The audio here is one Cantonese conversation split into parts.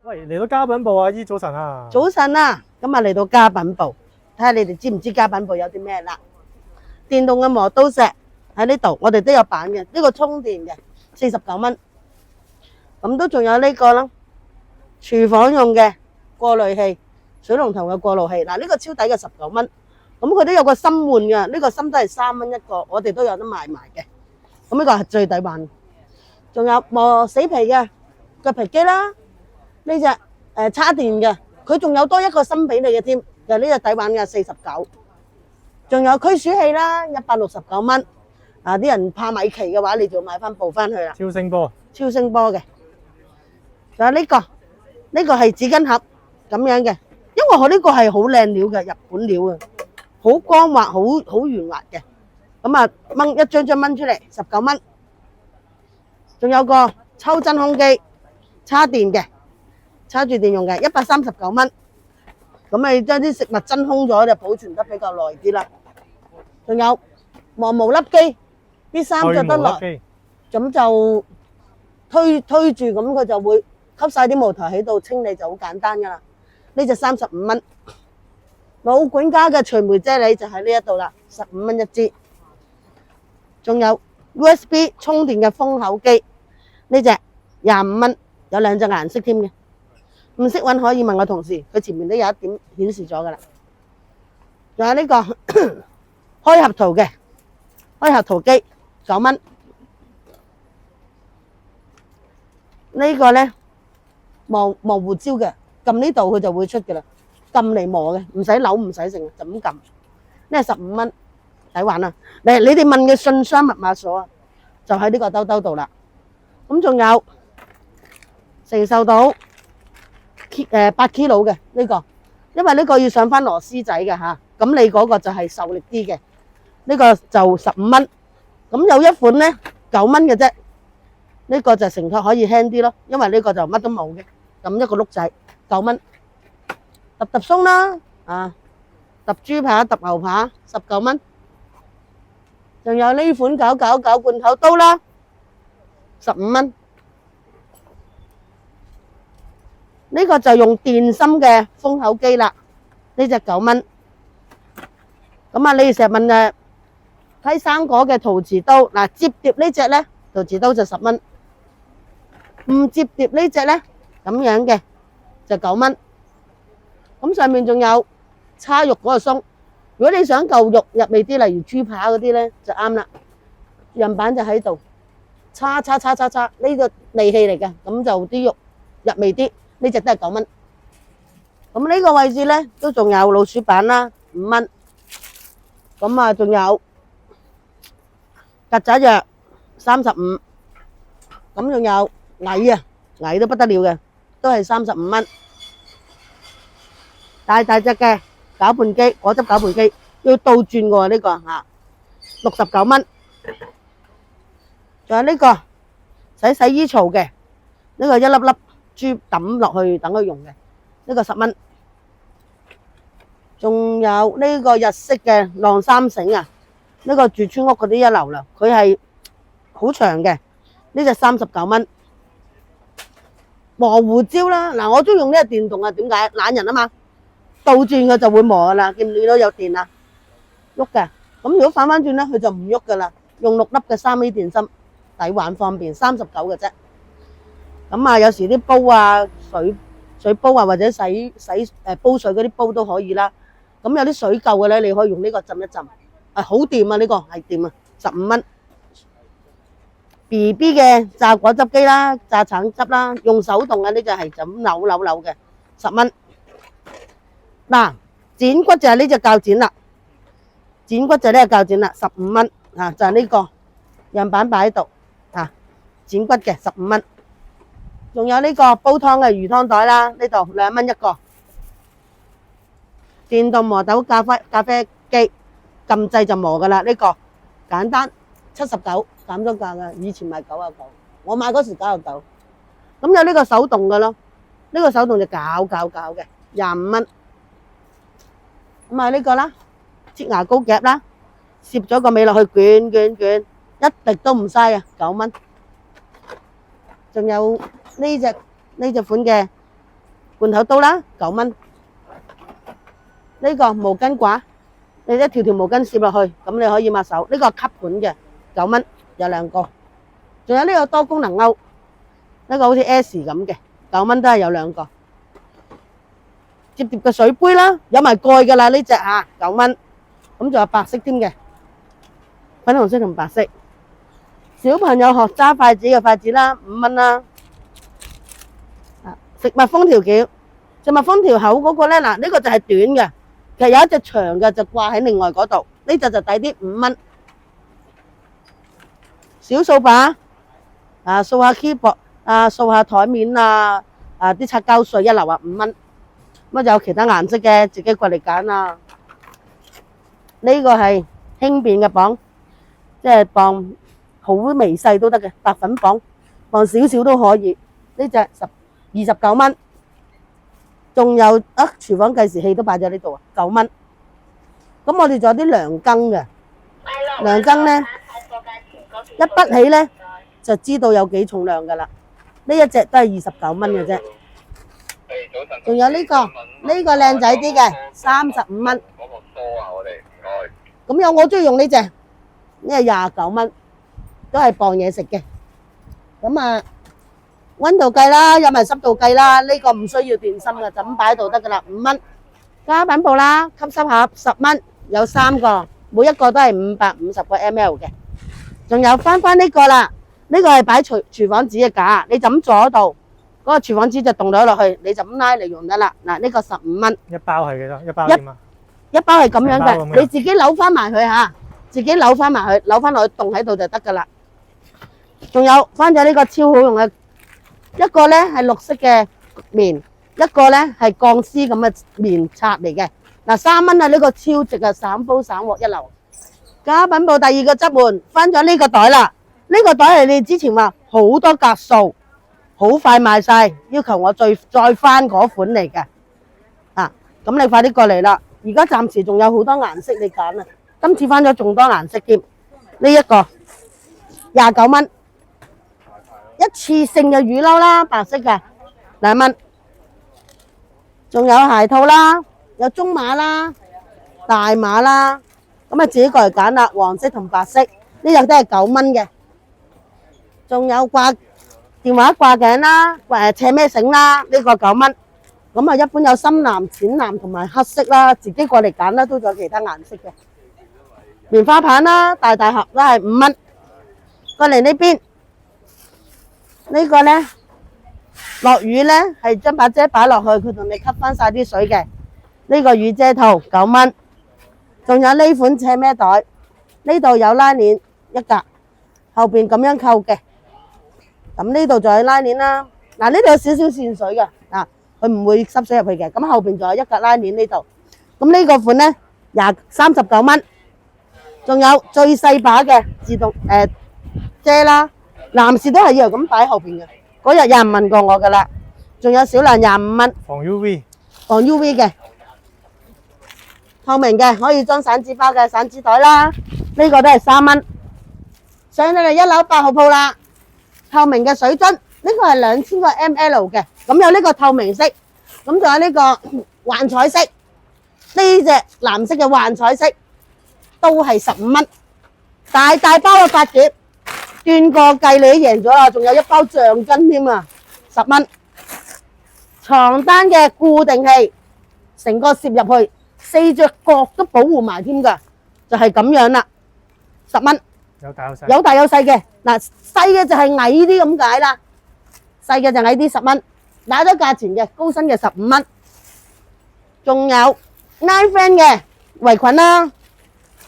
喂，嚟到家品部啊，姨早晨啊。早晨啊，今日嚟到家品部，睇下你哋知唔知家品部有啲咩啦？電動嘅磨刀石喺呢度，我哋都有版嘅，呢個充電嘅49蚊。咁都仲有呢個啦，廚房用嘅過濾器，水龍頭嘅過濾器。嗱，呢個超抵嘅19蚊。咁佢都有個芯換嘅，呢個芯都係3蚊一個，我哋都有得賣埋嘅。咁呢個係最抵版。仲有磨死皮嘅腳皮機啦，呢隻叉電嘅，佢仲有多一個芯俾你嘅添，就呢隻底版嘅49。仲有驅鼠器啦，169蚊。啊，啲人怕米奇嘅話，你就買翻部翻去啦。超聲波。超聲波嘅。仲有呢個係紙巾盒咁樣嘅，因為我呢個係好靚料嘅，日本料啊，好光滑，好圓滑嘅。咁啊，掹一張張掹出嚟，19蚊。仲有個抽真空機，叉電嘅，叉住電用嘅，139蚊。咁你將啲食物真空咗就保存得比較耐啲啦。仲有磨毛粒機，啲衫着得耐，咁就推住，咁佢就會吸晒啲毛頭喺度，清理就好簡單噶啦。呢隻35蚊。老管家嘅除霉啫喱就喺呢一度啦，15蚊一支。仲有 USB 充電嘅封口機，呢隻25蚊，有2隻顏色添嘅。唔識揾可以問我同事，佢前面都有一點顯示咗噶啦。仲有呢個開合圖嘅開合圖機9蚊。呢個呢磨胡椒嘅，撳呢度佢就會出噶啦，撳嚟磨嘅，唔使扭唔使成，就咁撳。呢係15蚊，抵玩啊！你哋問嘅信箱密碼鎖啊，就喺呢個兜兜度啦。咁仲有承受到8 kg 嘅呢個，因為呢個要上翻螺絲仔嘅吓，咁你嗰個就係受力啲嘅，呢個就15蚊。咁有一款呢9蚊嘅啫，呢個就承托可以輕啲咯，因為呢個就乜都冇嘅，咁一個碌仔9蚊，揼鬆啦啊，揼豬扒揼牛扒19蚊。仲有呢款999罐頭刀啦，15蚊。呢個就用電芯嘅封口機啦，呢隻9蚊。咁啊，你哋成日問批生果嘅陶瓷刀，嗱，摺疊呢隻呢，陶瓷刀就10蚊。唔摺疊呢隻呢，咁樣嘅就9蚊。咁上面仲有叉肉嗰個鬆，如果你想嚿肉入味啲，例如豬扒嗰啲呢，就啱啦。樣板就喺度，叉，呢個利器嚟嘅，咁就啲肉入味啲。呢隻都係9蚊。咁呢個位置呢，都仲有老鼠板啦，5蚊。咁啊，仲有曱甴藥35。咁仲有蟻啊，蟻都不得了嘅，都係35蚊。大隻嘅攪拌機，果汁攪拌機要倒轉嘅喎，呢個嚇69蚊。仲有呢個洗衣槽嘅，呢個一粒粒珠抌落去等佢用嘅，呢個10蚊。仲有呢個日式嘅晾衫繩啊，呢個住村屋嗰啲一流啦，佢係好長嘅，呢隻39蚊。磨胡椒啦，嗱，我中意用呢個電動啊，點解？懶人啊嘛，倒轉佢就會磨噶啦，見唔見到有電啊？喐嘅，咁如果反翻轉咧，佢就唔喐噶啦。用6粒嘅3A 電芯，抵玩方便，39嘅啫。咁啊，有時啲煲啊、水煲啊，或者洗煲水嗰啲煲都可以啦。咁有啲水垢嘅咧，你可以用呢個浸一浸，好掂啊！呢個係掂啊，15蚊。BB 嘅榨果汁機啦，榨橙汁啦，用手動嘅呢個係就咁扭嘅，10蚊。嗱，剪骨就係呢隻鉸剪啦，剪骨就係呢個鉸剪啦，15蚊啊，就係呢個樣板擺喺度啊，剪骨嘅15蚊。仲有呢個煲湯嘅魚湯袋啦，呢度2蚊一個。電動磨豆咖啡機，撳掣就磨噶啦，呢個簡單79，減咗價噶，以前賣99，我買嗰時99。咁有呢個手動嘅咯，呢個手動就搞嘅，25蚊。咁啊呢個啦，擠牙膏夾啦，攝咗個尾落去捲，一滴都唔嘥啊，9蚊。仲有呢隻款嘅罐頭刀啦，9蚊。呢個毛巾掛，你一條條毛巾攝落去，咁你可以抹手。呢個吸盤嘅9蚊，有2個。仲有呢個多功能鈎，呢個好似 S 咁嘅，9蚊都係有2個。摺疊嘅水杯啦，有埋蓋㗎啦呢隻嚇，9蚊。咁仲有白色添嘅，粉紅色同白色。小朋友學揸筷子嘅筷子啦，5蚊啦。食物封條橋，食物封條口嗰個咧，嗱呢個就係短嘅，其實有一隻長嘅就掛喺另外嗰度，呢隻就抵啲5蚊。小掃把，掃下 keyboard，掃下台面啊，啲擦膠碎1流5蚊。咁有其他顏色嘅，自己過嚟揀啊。呢個係輕便嘅磅，即係磅好微細都得嘅，白粉磅，磅少少都可以。呢隻29蚊，仲有廚房計時器都擺咗呢度啊，9蚊。咁我哋仲有啲量羹嘅，量羹咧一筆起咧就知道有幾重量噶啦。呢一隻都係29蚊嘅啫。仲有呢個靚仔啲嘅，35蚊。嗰個梳啊，我哋唔該。咁我中意用呢隻，呢係29蚊，都係磅嘢食嘅。咁溫度計啦，有埋濕度計啦，呢個唔需要電芯嘅，就咁擺喺度得噶啦，5蚊。家品部啦，吸濕盒10蚊，有3個，每一個都係550個 ml 嘅。仲有翻呢個啦，呢個係擺廚房紙嘅架，你就咁坐喺度，嗰個廚房紙就凍咗落去，你就咁拉嚟用得啦。嗱，呢個15蚊。一包係幾多？一包點啊？一包係咁樣嘅，你自己扭翻埋佢嚇，自己扭翻埋佢，扭翻落去凍喺度就得噶啦。仲有翻咗呢個超好用嘅。一個咧係綠色嘅棉，一個咧係鋼絲咁嘅棉刷嚟嘅。嗱，3蚊啊，呢個超值啊，散煲散鑊1流。家品部第2個執換，翻咗呢個袋啦。呢個袋係你之前話好多格數，好快賣晒，要求我再翻嗰款嚟嘅。咁你快啲過嚟啦。而家暫時仲有好多顏色你揀啊，今次翻咗仲多顏色添。呢一個29蚊。一次性嘅雨褸啦，白色嘅2蚊，仲有鞋套啦，有中碼啦、大碼啦，咁自己過嚟揀啦，黃色同白色，呢隻都係9蚊嘅。仲有電話掛頸啦，斜孭繩啦，呢個9蚊。咁一般有深藍、淺藍同埋黑色啦，自己過嚟揀啦，都仲有其他顏色嘅。棉花棒啦，大盒都係5蚊。過嚟呢邊。呢個呢，落雨呢，係將把遮擺落去，佢同你吸翻晒啲水嘅。呢個雨遮套9蚊，仲有呢款斜孭袋，呢度有拉鏈1格，後邊咁樣扣嘅。咁呢度仲有拉鏈啦，嗱呢度有少少線水嘅，佢唔會濕水入去嘅。咁後邊仲有1格拉鏈呢度。咁呢個款呢39蚊，仲有最細把嘅自動遮啦。男士都係要咁擺喺後邊嘅，嗰日有人問過我噶啦。仲有小蘭25蚊，防 UV 嘅，透明嘅，可以裝散紙包嘅散紙袋啦。呢個都係3蚊。上到嚟1樓8號鋪啦，透明嘅水樽，呢個係2000個 ml 嘅，咁有呢個透明色，咁仲有呢個幻彩色，呢隻藍色嘅幻彩色都係15蚊，大包嘅8碟。斷個計你都贏咗啦，仲有1包橡筋添啊，10蚊。床單嘅固定器，成個攝入去，4隻角都保護埋添噶，就係咁樣啦，10蚊。有大有細。有大有細嘅，嗱細嘅就係矮啲咁解啦，細嘅就矮啲10蚊，打咗價錢嘅，高身嘅15蚊。仲有 Nine Friend 嘅圍裙啦，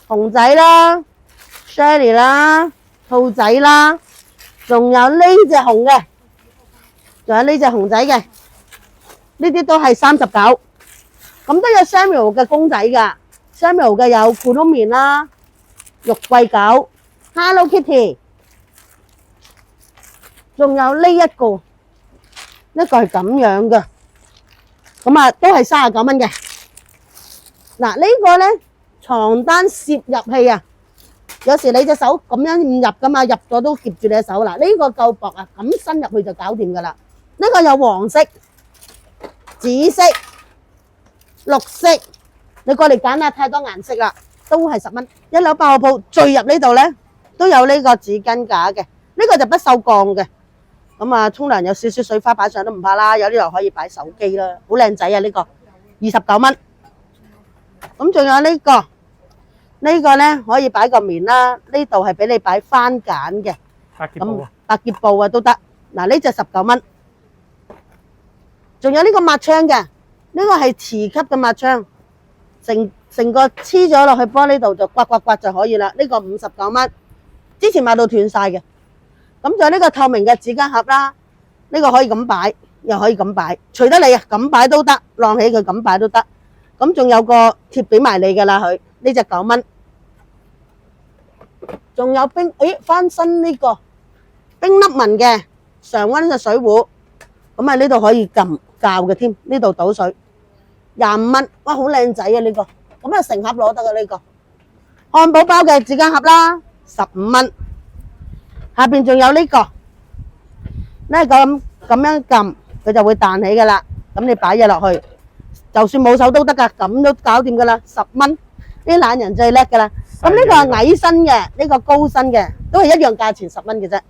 熊仔啦 ，Sherry 啦。兔仔啦，仲有呢隻紅嘅，仲有呢隻熊仔嘅，呢啲都係39。咁都有 Samuel 嘅公仔噶 ，Samuel 嘅有咕嚕麵啦、肉桂狗、Hello Kitty， 仲有呢一個，呢個係咁樣嘅，咁都係39蚊嘅。嗱呢個呢，床單攝入器啊。有時你隻手咁樣唔入噶嘛，入咗都夾住你隻手啦。呢個夠薄啊，咁伸入去就搞掂噶啦。呢個有黃色，紫色、綠色，你過嚟揀啦，太多顏色啦，都係10蚊。1樓8號鋪最入呢度咧，都有呢個紙巾架嘅，呢個就不鏽鋼嘅。咁啊，沖涼有少少水花擺上都唔怕啦，有呢度可以擺手機啦，好靚仔啊！呢個29蚊。咁仲有呢個，呢個咧可以擺個棉啦，呢度係俾你擺番梘嘅。百潔布啊，百潔布啊都得。嗱，呢隻19蚊。仲有呢個抹窗嘅，呢個係磁吸嘅抹窗，成個黐咗落去玻璃度就刮刮刮就可以啦。呢個59蚊，之前賣到斷晒嘅。咁仲有呢個透明嘅紙巾盒啦，呢個可以咁擺，又可以咁擺，隨得你啊，咁擺都得，晾起佢咁擺都得。咁仲有個貼俾埋你噶啦，佢呢隻9蚊。仲有冰，翻新呢個冰粒紋嘅常溫嘅水壺，咁啊呢度可以撳校嘅添，呢度倒水25蚊，哇好靚仔啊呢個，咁啊成盒攞得嘅呢個。漢堡包嘅紙巾盒啦，15蚊。下邊仲有呢個，呢咁樣撳，佢就會彈起噶啦。咁你擺嘢落去，就算冇手都得噶，咁都搞掂噶啦，10蚊。啲懶人最叻噶啦。咁呢個係矮身嘅，呢個高身嘅，都係一樣價錢10蚊嘅啫。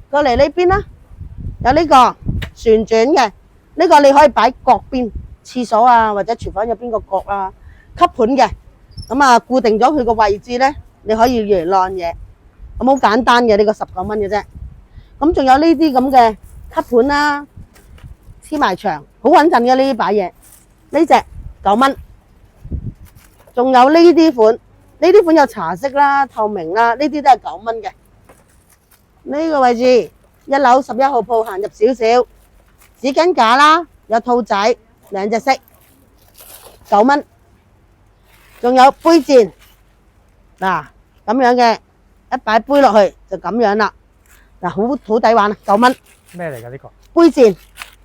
過嚟呢邊啦，有呢個旋轉嘅，呢個你可以擺角邊，廁所啊或者廚房有邊個角啊，吸盤嘅，咁啊固定咗佢個位置咧，你可以嚟晾嘢，咁好簡單嘅，呢個19蚊嘅啫。咁仲有呢啲咁嘅吸盤啦，黐埋牆，好穩陣嘅呢啲擺嘢，呢隻9蚊。仲有呢啲款，呢啲款有茶色啦、透明啦，呢啲都係9蚊嘅。呢個位置1樓11號鋪行入少少，紙巾架啦，有兔仔2隻色，9蚊。仲有杯墊，嗱咁樣嘅，一擺杯落去就咁樣啦，嗱好抵玩啊，9蚊。咩嚟㗎呢個？杯墊，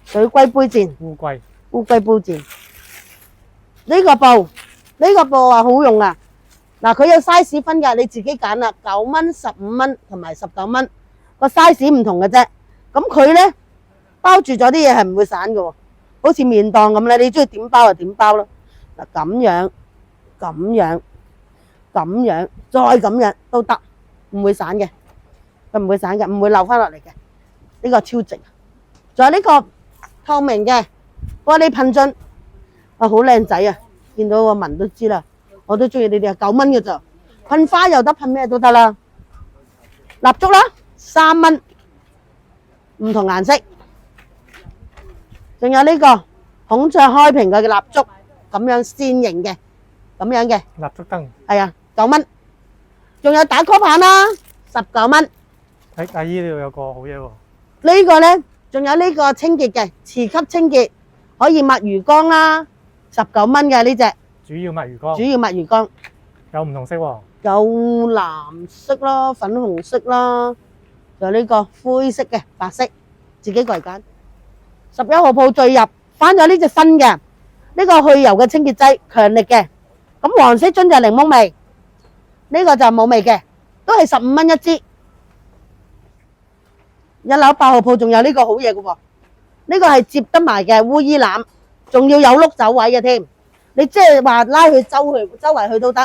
水龜杯墊，烏龜杯墊。呢個布。呢個布啊好用啊，嗱佢有 size 分㗎，你自己揀啦，9蚊、15蚊同埋19蚊，個 size 唔同嘅啫。咁佢咧包住咗啲嘢係唔會散嘅喎，好似麵檔咁咧，你中意點包就點包咯。嗱咁樣、咁樣、咁樣，再咁樣都得，唔會散嘅，佢唔會散嘅，唔會漏翻落嚟嘅。呢個超值。仲有呢個透明嘅玻璃噴樽，啊好靚仔啊！見到個紋都知啦，我都中意呢啲啊，9蚊嘅咋，噴花又得，噴咩都得啦。蠟燭啦，3蚊，唔同顏色。仲有呢個孔雀開屏嘅蠟燭，咁樣線形嘅，咁樣嘅蠟燭燈，係啊，9蚊。仲有打 call 棒啦，19蚊。喺阿姨呢度有個好嘢喎。呢個咧，仲有呢個清潔嘅磁吸清潔，可以抹魚缸啦。19蚊嘅呢隻，主要墨魚缸，主要抹魚缸，有唔同色喎，有藍色啦、粉紅色啦，仲有呢個灰色嘅、白色，自己過嚟揀。11號鋪最入翻咗呢隻新嘅，呢個去油嘅清潔劑，強力嘅。咁黃色樽就檸檬味，呢個就冇味嘅，都係15蚊一支。1樓8號鋪仲有呢個好嘢嘅喎，呢個係接得埋嘅烏衣籃。仲要有碌走位嘅添，你即係話拉佢周圍去都得，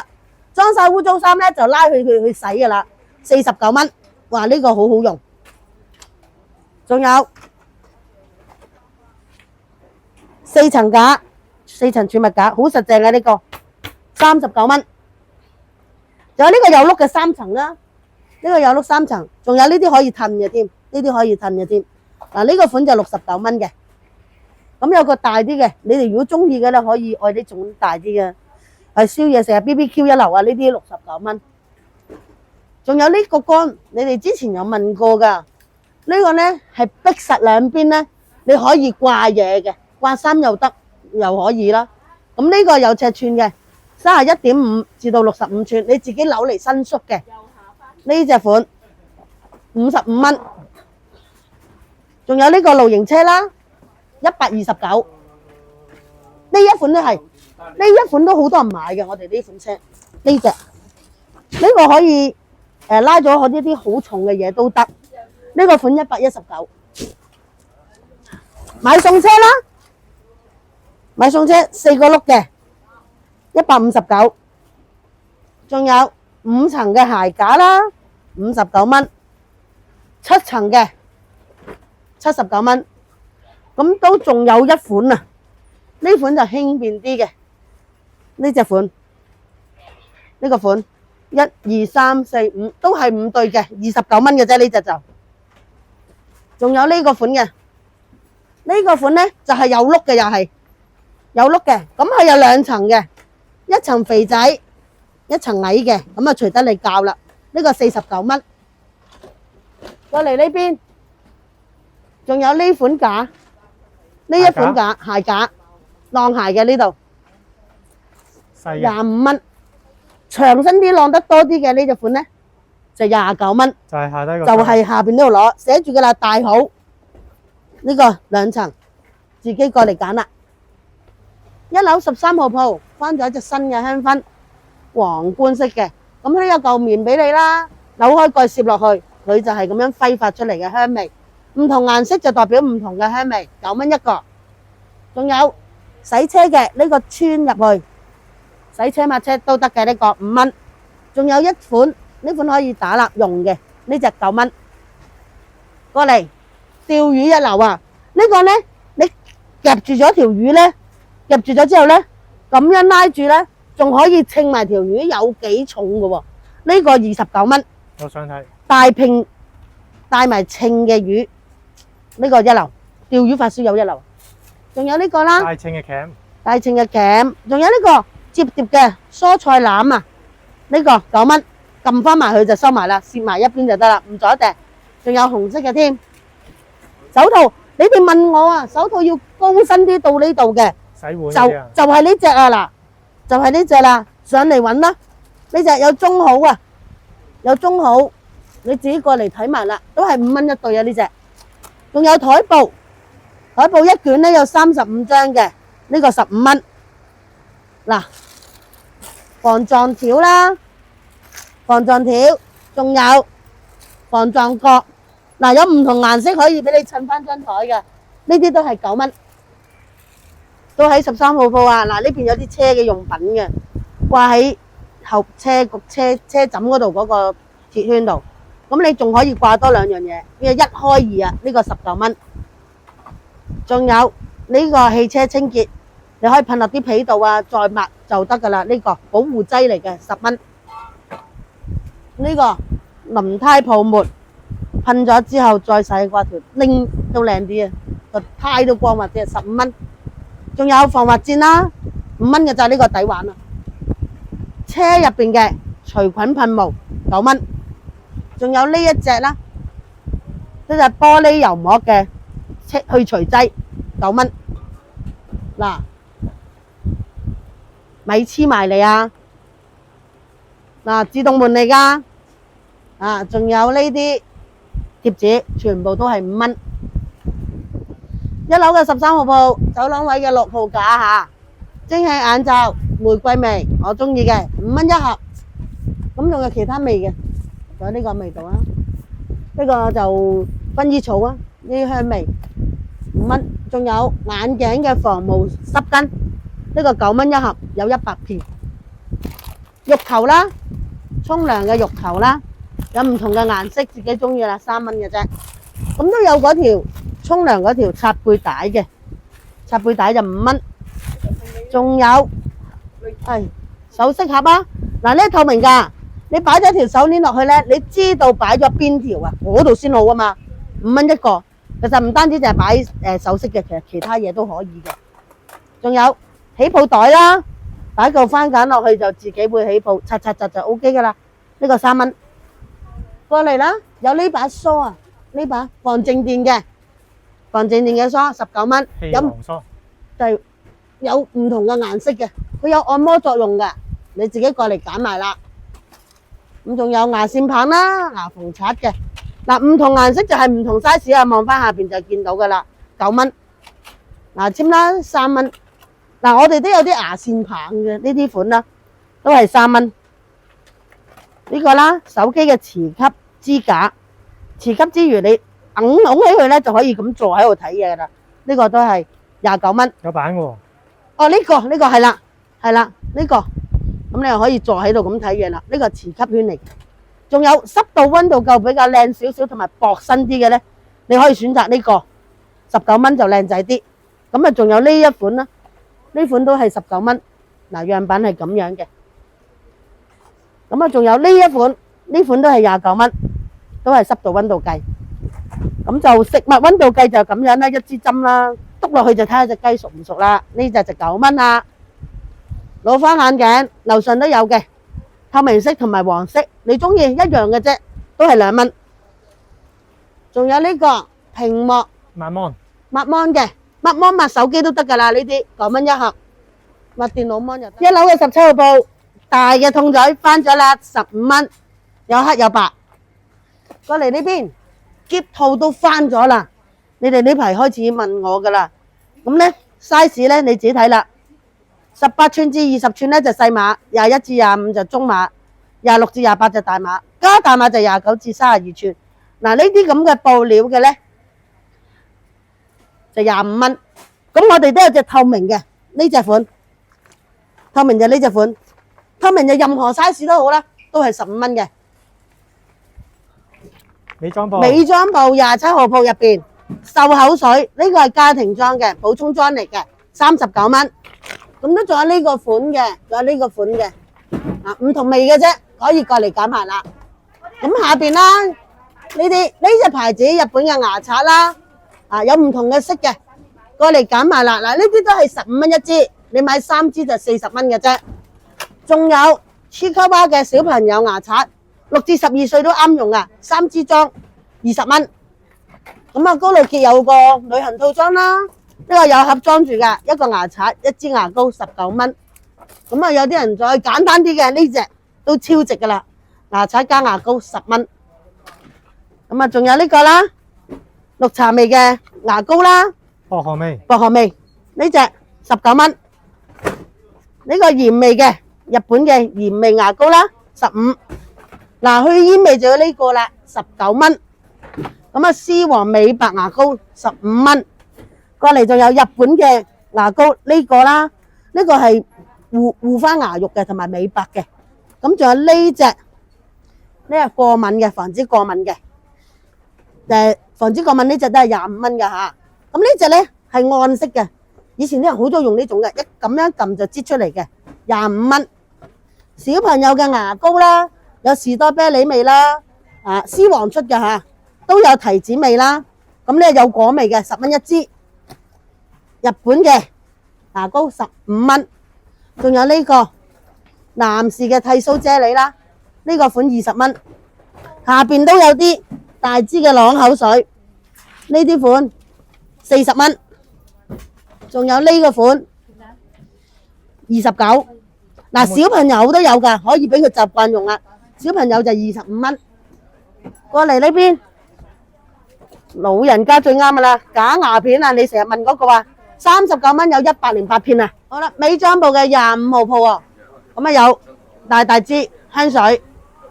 裝晒污糟衫咧就拉佢去洗噶啦，49蚊，哇呢個好好用。仲有4層架，4層儲物架，好實淨嘅呢個，39蚊。仲有呢個有碌嘅3層啦，呢個有碌3層，仲有呢啲可以褪嘅添，呢啲可以褪嘅添。嗱呢個款就69蚊嘅。咁有個大啲嘅，你哋如果中意嘅咧，可以愛呢種大啲嘅，係燒嘢食啊 BBQ 一流啊，呢啲69蚊。仲有呢個缸，你哋之前有問過噶，呢個咧係逼實兩邊咧，你可以掛嘢嘅，掛衫又得，又可以啦。咁呢個有尺寸嘅，31.5至到65寸，你自己扭嚟伸縮嘅。呢隻款55蚊。仲有呢個露營車啦。129，呢一款都係，呢一款都好多人買嘅。我哋呢款車，呢隻呢個可以拉咗我呢啲好重嘅嘢都得。呢個款119，買餸車啦，買餸車4個轆嘅159，仲有5層嘅鞋架啦，59蚊，7層嘅79蚊，咁都仲有一款啊，呢款就輕便啲嘅，呢隻款，呢個款1、2、3、4、5都係5對嘅，29蚊嘅啫，呢隻就，仲有呢個款嘅，呢個款呢就係有轆嘅，又係有轆嘅，咁佢有2層嘅，一層肥仔，一層矮嘅，咁啊隨得你教啦，呢個49蚊，過嚟呢邊，仲有呢款架，呢一款架鞋架，晾鞋嘅呢度細嘅25蚊，長身啲晾得多啲嘅呢隻款呢就29蚊，就係下低個就係下邊呢度攞，寫住噶啦，大好呢個2層，自己過嚟揀啦。1樓13號鋪翻咗一隻新嘅香薰，皇冠色嘅，咁佢都有嚿棉俾你啦，扭開蓋攝落去，佢就係咁樣揮發出嚟嘅香味，唔同顏色就代表唔同嘅香味，9蚊一個。仲有洗車嘅呢個穿入去，洗車抹車都得嘅，呢個5蚊。仲有一款，呢款可以打蠟用嘅，呢隻9蚊。過嚟釣魚一流啊！呢個呢，你夾住咗條魚呢，夾住咗之後呢，咁樣拉住呢，仲可以稱埋條魚有幾重嘅喎。呢個29蚊，我想睇大拼帶埋稱嘅魚，呢個一流，釣魚發燒友一流。仲有呢個啦，大稱嘅鉗，大稱嘅鉗，仲有呢個摺疊嘅蔬菜籃啊，呢個9蚊，撳翻埋佢就收埋啦，攝埋一邊就得啦，唔阻埞。仲有紅色嘅添，手套，你哋問我啊，手套要高身啲到呢度嘅，洗碗嗰啲啊，就係呢隻啊嗱，就係呢隻啦，上嚟揾啦，呢隻有中號啊，有中號，你自己過嚟睇埋啦，都係5蚊一對啊呢隻。仲有台布，台布一卷咧有35張嘅，呢個15蚊。嗱，防撞條啦，防撞條，仲有防撞角。嗱，有唔同顏色可以俾你襯翻張台嘅，呢啲都係9蚊，都喺13號鋪啊！嗱，呢邊有啲車嘅用品嘅，掛喺後車枕嗰度嗰個鐵圈度，咁你仲可以掛多2樣嘢，呢個1開2啊，呢個19蚊。仲有呢個汽車清潔，你可以噴落啲皮度啊，再抹就得噶啦。呢個保護劑嚟嘅，10蚊。呢個輪胎泡沫。噴咗之後再洗過條拎都靚啲啊，個胎都光滑啲，15蚊。仲有防滑墊啦，5蚊嘅就係呢個抵玩啦。車入邊嘅除菌噴霧9蚊。仲有呢一隻啦，呢隻玻璃油膜嘅去除劑9蚊。嗱，咪黐埋嚟啊！嗱，自動門嚟噶，啊，仲有呢啲。貼紙全部都係5蚊。1樓嘅13號鋪，走廊位嘅6號架吓，蒸汽眼罩，玫瑰味，我中意嘅，5蚊一盒。咁仲有其他味嘅，仲有呢個味道啊，呢個就薰衣草啊，呢啲香味5蚊。仲有眼鏡嘅防霧濕巾，呢個9蚊一盒，有100片。浴球啦，沖涼嘅浴球啦。有唔同嘅顏色，自己中意啦，3蚊嘅啫。咁都有嗰條沖涼嗰條擦背帶嘅，擦背帶就5蚊。仲有係首飾盒啊，嗱呢透明噶，你擺咗條手鏈落去咧，你知道擺咗邊條啊？嗰度先好啊嘛，5蚊一個。其實唔單止就係擺首飾嘅，其實其他嘢都可以嘅。仲有起泡袋啦，擺嚿番梘落去就自己會起泡，擦就 OK 噶啦。呢個3蚊。過嚟啦，有呢把梳啊，呢把防靜電嘅，防靜電嘅梳19蚊，有唔同嘅顏色嘅，佢有按摩作用嘅，你自己過嚟揀埋啦。咁仲有牙線棒啦，牙縫刷嘅，嗱唔同顏色就係唔同 size 啊，望翻下邊就見到噶啦，9蚊。牙籤啦3蚊，嗱我哋都有啲牙線棒嘅呢啲款啦，都係3蚊。呢個啦，手機嘅磁吸支架，磁吸之餘你拱起佢咧就可以咁坐喺度睇嘢噶啦，呢個都係29蚊。有版嘅喎。哦，呢個係啦，呢個咁你又可以坐喺度咁睇嘢啦。呢個磁吸圈嚟嘅，仲有濕度溫度夠比較靚少少同埋薄身啲嘅咧，你可以選擇呢個19蚊就靚仔啲。咁啊，仲有呢一款啦，呢款都係19蚊。嗱，樣板係咁樣嘅。咁啊，仲有呢一款，呢款都係29蚊，都係濕度溫度計。咁就食物溫度計就咁樣啦，一支針啦，篤落去就睇下隻雞熟唔熟啦。呢隻就9蚊啦。老花眼鏡樓上都有嘅，透明色同埋黃色，你中意一樣嘅啫，都係2蚊。仲有呢個屏幕抹 mon 抹 mon 嘅，抹 mon 抹手機都得噶啦，呢啲9蚊一盒，抹電腦 mon 就得。1樓嘅17號布大嘅痛嘴翻咗啦，15蚊，有黑有白。過嚟呢邊，喼套都翻咗啦。你哋呢排開始問我噶啦，咁咧 size 咧你自己睇啦。18寸至20寸咧就細碼，21至25就中碼，26至28就大碼，加大碼就29至32寸。嗱，呢啲咁嘅布料嘅咧就25蚊。咁我哋都有隻透明嘅呢隻款，透明就呢隻款，透明就任何 size 都好啦，都係15蚊嘅。美妝布27號鋪入邊漱口水，呢個係家庭裝嘅補充裝嚟嘅，39蚊。咁都仲有呢個款嘅，仲有呢個款嘅，唔同味嘅啫，可以過嚟揀埋啦。咁下邊啦，呢隻牌子日本嘅牙刷啦，有唔同嘅色嘅，過嚟揀埋啦。嗱，呢啲都係15蚊一支，你買3支就40蚊嘅啫。仲有Chiikawa嘅小朋友牙刷，6至12歲都啱用啊，3支裝20蚊。咁啊，高露潔有個旅行套裝啦。呢個有盒裝住噶，一個牙刷，一支牙膏19蚊。咁啊，有啲人再簡單啲嘅呢隻都超值噶啦，牙刷加牙膏10蚊。咁啊，仲有呢個啦，綠茶味嘅牙膏啦，薄荷味呢隻19蚊。呢個鹽味嘅日本嘅鹽味牙膏啦，15。嗱，去煙味就有呢個啦，19蚊。咁啊，絲黃美白牙膏15蚊。過嚟仲有日本嘅牙膏呢個啦，呢個係護翻牙肉嘅同埋美白嘅。咁仲有呢隻，呢個過敏嘅，防止過敏嘅。防止過敏呢隻都係25蚊㗎吓。咁呢隻咧係按式嘅，以前啲人好多用呢種嘅，一咁樣撳就擠出嚟嘅，25蚊。小朋友嘅牙膏啦，有士多啤梨味啦，絲黃出嘅吓，都有提子味啦。咁咧有果味嘅，10蚊一支。日本嘅牙膏15蚊，仲有呢個男士嘅剃鬚啫喱啦，呢個款20蚊。下邊都有啲大支嘅朗口水，呢啲款40蚊。仲有呢個款29。嗱，小朋友都有噶，可以俾佢習慣用啦。小朋友就25蚊。過嚟呢邊，老人家最啱噶啦，假牙片啊，你成日問嗰個啊。39蚊有108片啊！好啦，美妝部嘅25號鋪喎，咁啊有大支香水，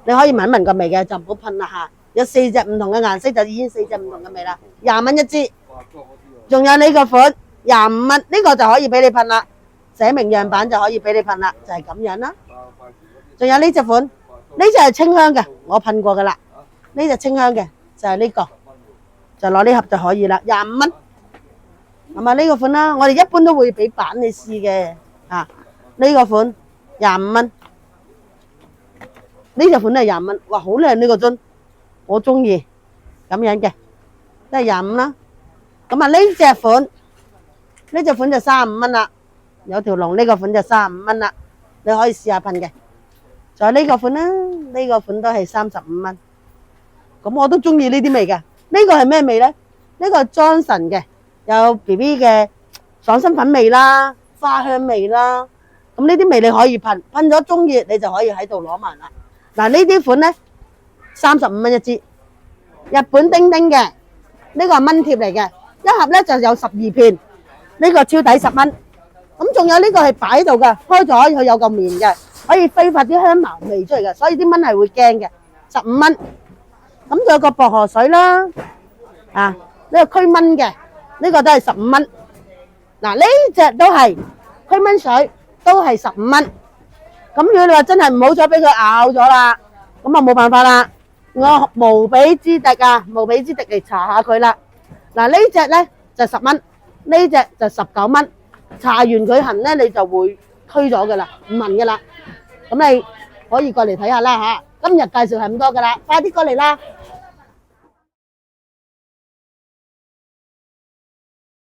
你可以聞一聞個味嘅，就唔好噴啦嚇。有4隻唔同嘅顏色，就已經4隻唔同嘅味啦，20蚊一支。仲有呢個款25蚊，呢個就可以俾你噴啦，寫明樣板就可以俾你噴啦，就係咁樣啦。仲有呢隻款，呢隻係清香嘅，我噴過噶啦。呢隻清香嘅就係呢個，就攞呢盒就可以啦，25蚊。咁啊呢個款啦，我哋一般都會俾版你試嘅，呢個款25蚊，呢隻款都係25蚊，哇好靚呢個樽，我中意咁樣嘅，都係25啦。咁啊呢隻款就35蚊啦，有條龍呢個款就35蚊啦，你可以試下噴嘅。仲有呢個款啦，呢個款都係35蚊，咁我都中意呢啲味嘅。呢個係咩味咧？呢個係Johnson嘅。有 BB 嘅爽身粉味啦，花香味啦，咁呢啲味你可以噴咗中意，你就可以喺度攞埋啦。嗱呢啲款咧35蚊一支，日本丁丁嘅，呢個係蚊貼嚟嘅，一盒咧就有12片，呢個超抵10蚊。咁仲有呢個係擺喺度嘅，開咗佢有個棉嘅，可以揮發啲香茅味出嚟嘅，所以啲蚊係會驚嘅，15蚊。咁仲有個薄荷水啦，呢個驅蚊嘅。呢個都係15蚊。嗱，呢隻都係驅蚊水，都係15蚊。咁如果你話真係唔好彩俾佢咬咗啦，咁啊冇辦法啦。我無比之敵啊，無比之敵嚟查下佢啦。嗱，呢隻咧就10蚊，呢隻就19蚊。查完佢痕咧，你就會驅咗噶啦，唔痕噶啦。咁你可以過嚟睇下啦嚇。今日介紹係咁多噶啦，快啲過嚟啦！